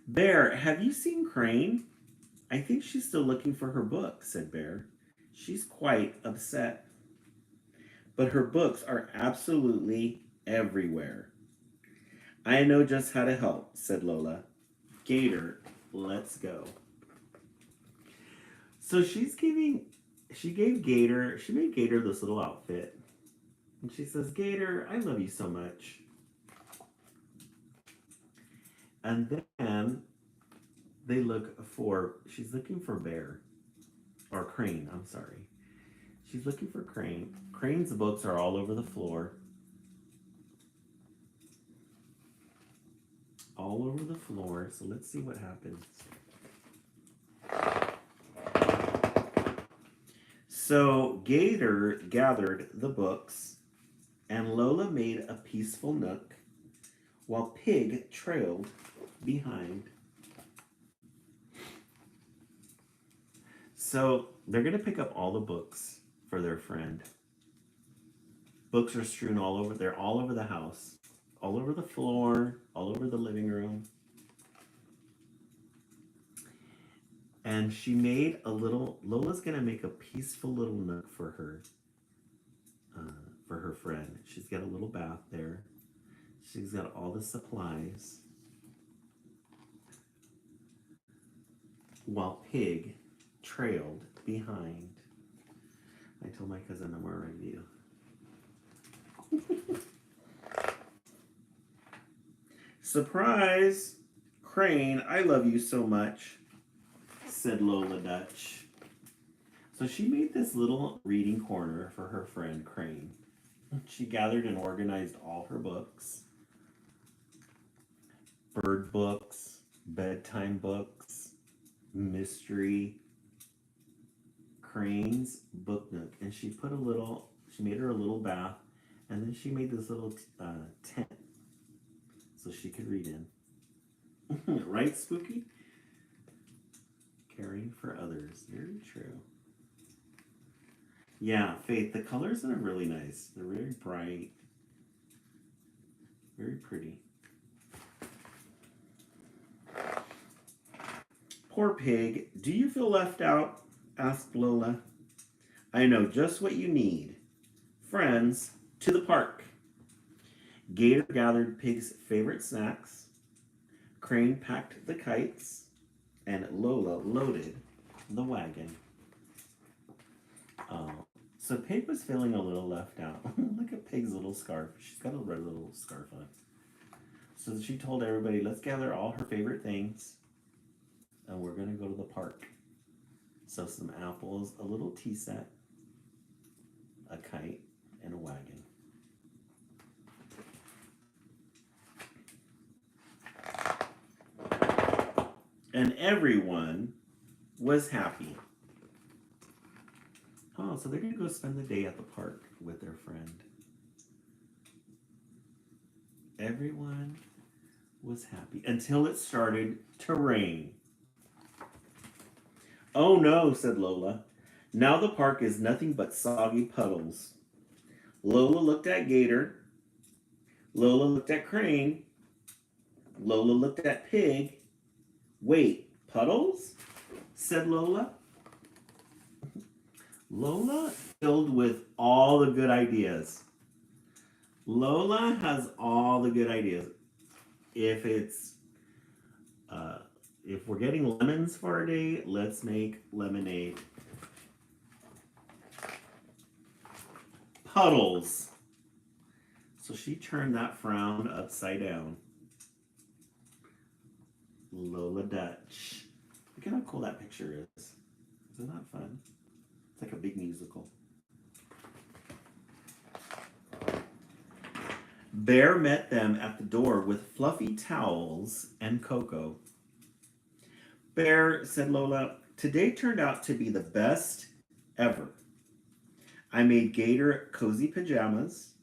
Bear, have you seen Crane? I think she's still looking for her book, said Bear. She's quite upset. But her books are absolutely everywhere. I know just how to help, said Lola. Gator, let's go. So she made Gator this little outfit. And she says, Gator, I love you so much. And then she's looking for Bear. Or Crane, I'm sorry. She's looking for Crane. Crane's books are all over the floor. All over the floor. So let's see what happens. So Gator gathered the books, and Lola made a peaceful nook, while Pig trailed behind. So they're going to pick up all the books for their friend. Books are strewn all over. They're all over the house, all over the floor, all over the living room. And Lola's going to make a peaceful little nook for her friend. She's got a little bath there. She's got all the supplies. While Pig trailed behind. I told my cousin I'm already you. Surprise! Crane, I love you so much, said Lola Dutch. So she made this little reading corner for her friend Crane. She gathered and organized all her books. Bird books, bedtime books, mystery, Crane's book nook. And she made her a little bath, and then she made this little tent so she could read in. Right, Spooky? Caring for others. Very true. Yeah, Faith, the colors are really nice. They're very bright. Very pretty. Poor Pig. Do you feel left out? Asked Lola. I know just what you need. Friends, to the park. Gator gathered Pig's favorite snacks. Crane packed the kites. And Lola loaded the wagon. Oh, so Pig was feeling a little left out. Look at Pig's little scarf. She's got a red little scarf on. So she told everybody, let's gather all her favorite things. And we're going to go to the park. So some apples, a little tea set, a kite, and a wagon. And everyone was happy. Oh, so they're going to go spend the day at the park with their friend. Everyone was happy until it started to rain. Oh no, said Lola. Now the park is nothing but soggy puddles. Lola looked at Gator. Lola looked at Crane. Lola looked at Pig. Wait, puddles? Said Lola. Lola filled with all the good ideas. Lola has all the good ideas. If we're getting lemons for our day, let's make lemonade. Puddles. So she turned that frown upside down. Lola Dutch. Look at how cool that picture is. Isn't that fun? It's like a big musical. Bear met them at the door with fluffy towels and cocoa. Bear, said Lola, today turned out to be the best ever. I made Gator cozy pajamas,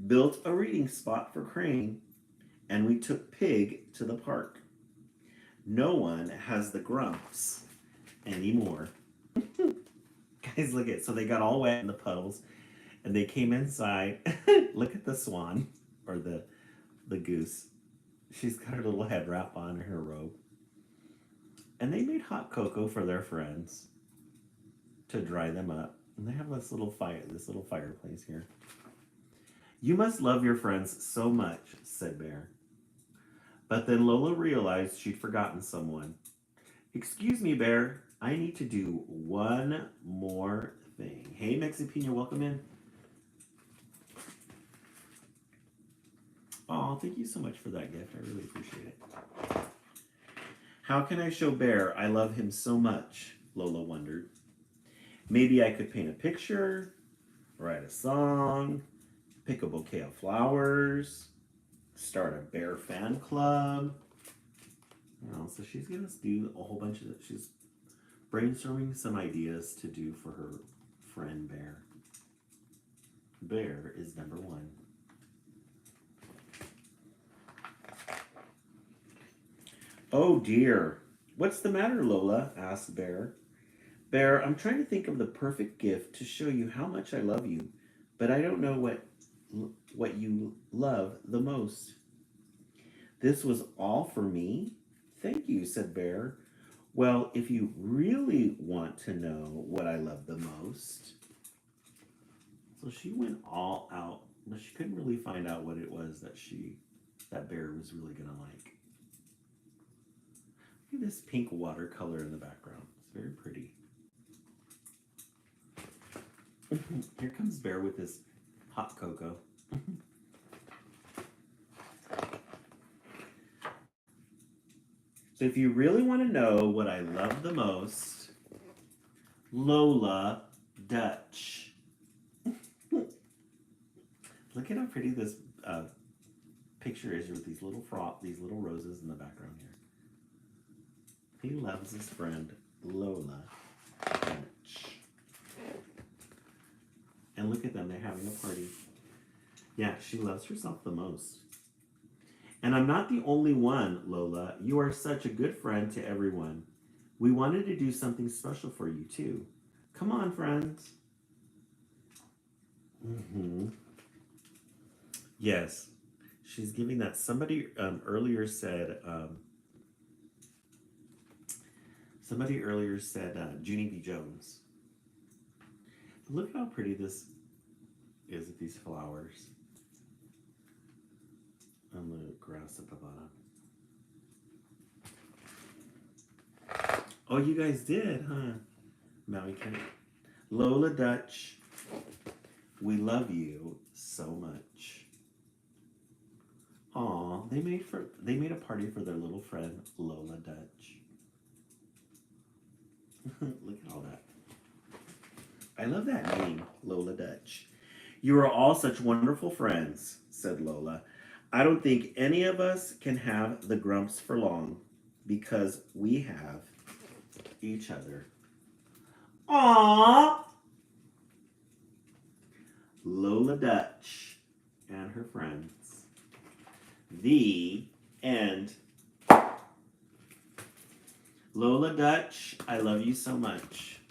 built a reading spot for Crane, and we took Pig to the park. No one has the grumps anymore. Guys, look at, so they got all wet in the puddles and they came inside. Look at the swan or the goose. She's got her little head wrap on her robe. And they made hot cocoa for their friends to dry them up. And they have this little fireplace here. You must love your friends so much, said Bear. But then Lola realized she'd forgotten someone. Excuse me, Bear. I need to do one more thing. Hey, Mexipina, welcome in. Oh, thank you so much for that gift. I really appreciate it. How can I show Bear I love him so much? Lola wondered. Maybe I could paint a picture, write a song, pick a bouquet of flowers, start a Bear fan club. So she's going to do a whole bunch of it. She's brainstorming some ideas to do for her friend Bear. Bear is number one. Oh dear. What's the matter, Lola? Asked Bear. Bear, I'm trying to think of the perfect gift to show you how much I love you, but I don't know what you love the most. This was all for me? Thank you, said Bear. Well, if you really want to know what I love the most. So she went all out, but she couldn't really find out what it was that Bear was really going to like. Look at this pink watercolor in the background. It's very pretty. Here comes Bear with his hot cocoa. So if you really want to know what I love the most, Lola Dutch. Look at how pretty this picture is with these little roses in the background here. He loves his friend Lola Dutch. And look at them, they're having a party. Yeah, she loves herself the most. And I'm not the only one, Lola. You are such a good friend to everyone. We wanted to do something special for you, too. Come on, friends. Yes, she's giving that. Somebody earlier said Junie B. Jones. Look how pretty this is with these flowers. And the grass at the bottom. Oh, you guys did, huh? Maui Cat. Lola Dutch, we love you so much. Aw, they made a party for their little friend Lola Dutch. Look at all that. I love that name, Lola Dutch. You are all such wonderful friends, said Lola. I don't think any of us can have the grumps for long because we have each other. Aww! Lola Dutch and her friends. The end. Lola Dutch, I love you so much.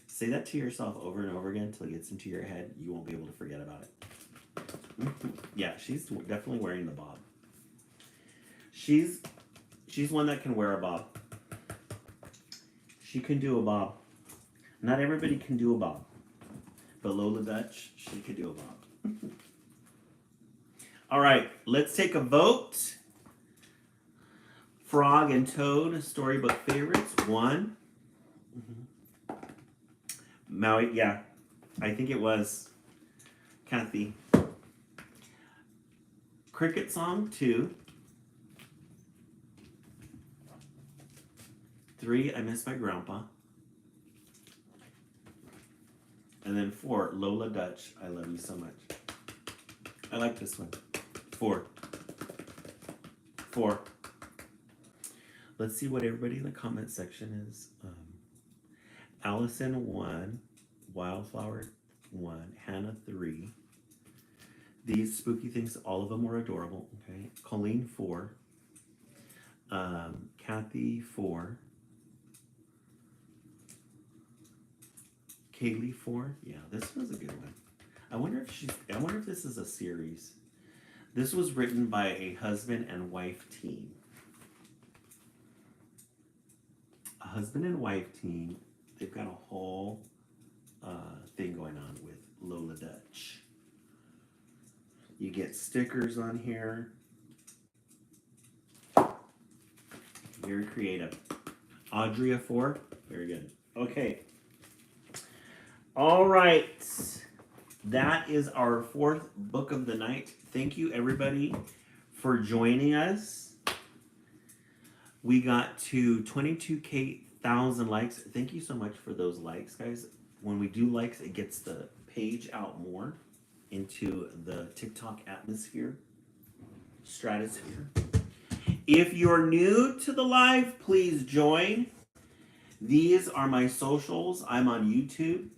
Say that to yourself over and over again until it gets into your head. You won't be able to forget about it. Yeah, she's definitely wearing the bob. She's one that can wear a bob. She can do a bob. Not everybody can do a bob. But Lola Dutch, she could do a bob. All right, let's take a vote. Frog and Toad, storybook favorites, 1. Maui, yeah, I think it was Kathy. Cricket Song, 2. 3, I Miss My Grandpa. And then 4, Lola Dutch, I love you so much. I like this one. 4. Let's see what everybody in the comment section is. Allison 1, Wildflower 1, Hannah 3. These spooky things, all of them were adorable. Okay, Colleen 4, Kathy 4, Kaylee 4. Yeah, this was a good one. I wonder if this is a series. This was written by a husband and wife team. A husband and wife team. They've got a whole thing going on with Lola Dutch. You get stickers on here. Very creative. Audria 4. Very good. Okay. All right. That is our 4th book of the night. Thank you, everybody, for joining us. We got to 22,000 likes. Thank you so much for those likes, guys. When we do likes, it gets the page out more into the TikTok atmosphere, stratosphere. If you're new to the live, please join. These are my socials. I'm on YouTube,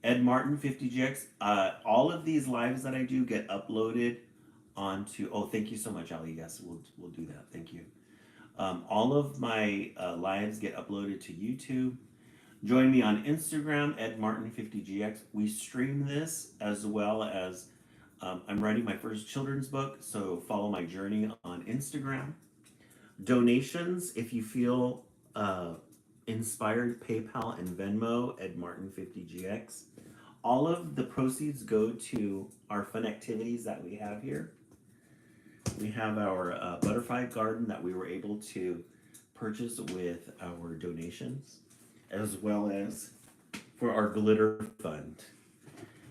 Ed Martin 50GX. All of these lives that I do get uploaded onto. Oh, thank you so much, Ali. Yes, we'll do that. Thank you. All of my lives get uploaded to YouTube. Join me on Instagram, Ed Martin 50GX. We stream this as well as I'm writing my first children's book, so follow my journey on Instagram. Donations, if you feel inspired, PayPal and Venmo, Ed Martin 50GX. All of the proceeds go to our fun activities that we have here. We have our butterfly garden that we were able to purchase with our donations, as well as for our glitter fund.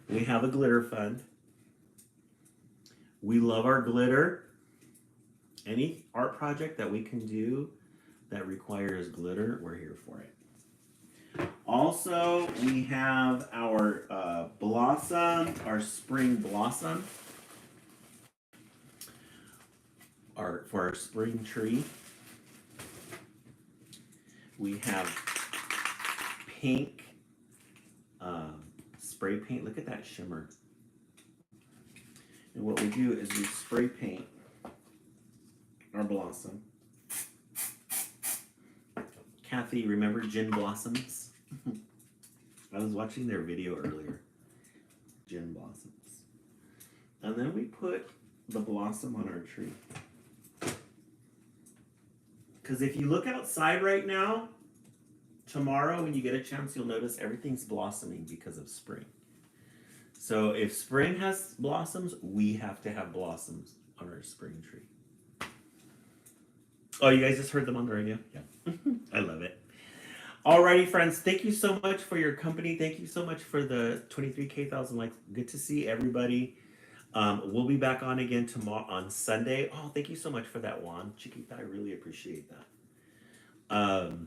We have a glitter fund. We love our glitter. Any art project that we can do that requires glitter, we're here for it. Also, we have our blossom, our spring blossom, for our spring tree. We have pink spray paint. Look at that shimmer. And what we do is we spray paint our blossom. Kathy, remember Gin Blossoms? I was watching their video earlier. Gin Blossoms. And then we put the blossom on our tree. Because if you look outside right now, tomorrow when you get a chance, you'll notice everything's blossoming because of spring. So if spring has blossoms, we have to have blossoms on our spring tree. Oh, you guys just heard them on the radio? Yeah. I love it. Alrighty, friends. Thank you so much for your company. Thank you so much for the 23,000 likes. Good to see everybody. We'll be back on again tomorrow on Sunday. Oh, thank you so much for that, Juan Chiquita. I really appreciate that.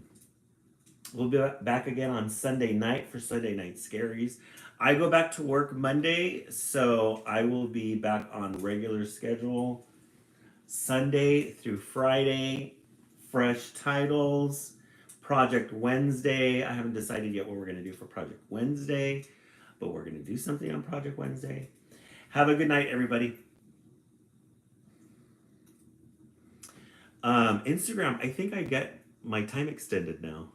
We'll be back again on Sunday night for Sunday Night Scaries. I go back to work Monday, so I will be back on regular schedule Sunday through Friday. Fresh titles. Project Wednesday. I haven't decided yet what we're going to do for Project Wednesday, but we're going to do something on Project Wednesday. Have a good night, everybody. Instagram, I think I get my time extended now.